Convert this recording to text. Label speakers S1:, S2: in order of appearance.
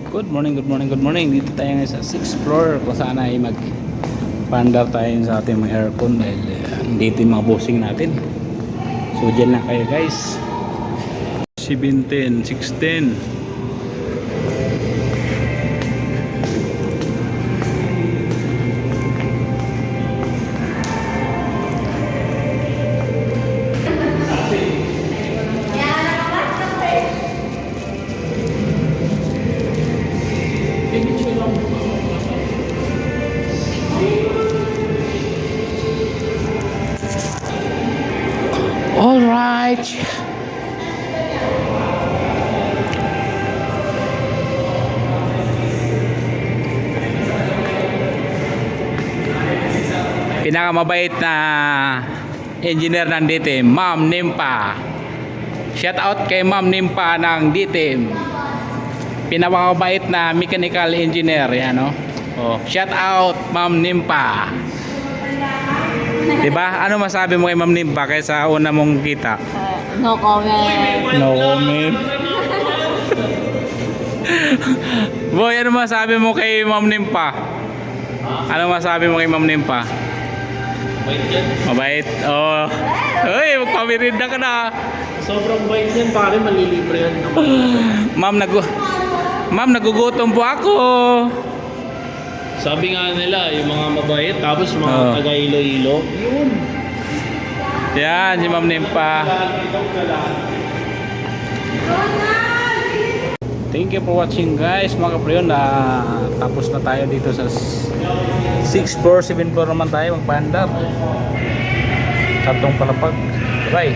S1: Good morning, good morning, good morning. Dito tayo ngayon sa 6th floor kung saan ay mag-pandar tayo sa ating mga aircon dahil dito yung mga bossing natin. So dyan lang kayo guys. 710, 610. All right. Pinakamabait na engineer ng DTEM, Ma'am Nimpa. Shout out kay Ma'am Nimpa ng DTEM. Pinakamabait na mechanical engineer, yan no. Oh, shout out Ma'am Nimpa. Diba? Ano masabi mo kay Ma'am Nimpa kaysa una mong kita?
S2: No comment.
S1: No comment. Boy, ano masabi mo kay Ma'am Nimpa? Ano masabi mo kay Ma'am Nimpa?
S3: Bait yan.
S1: Mabait? Oh. Uy, magpamirinda ka na.
S3: Sobrang bait yan, pare, malilibre yan naman.
S1: Ma'am, nagugutom po ako.
S3: Sabi nga nila, yung mga mabait, tapos mga
S1: Oo.
S3: taga Iloilo, yun.
S1: Yan, si Ma'am Nimpa. Thank you for watching guys. Mga kapriyon, tapos na tayo dito sa 6th floor, 7th floor naman tayo magpandar. Tatlong palapag. Bye.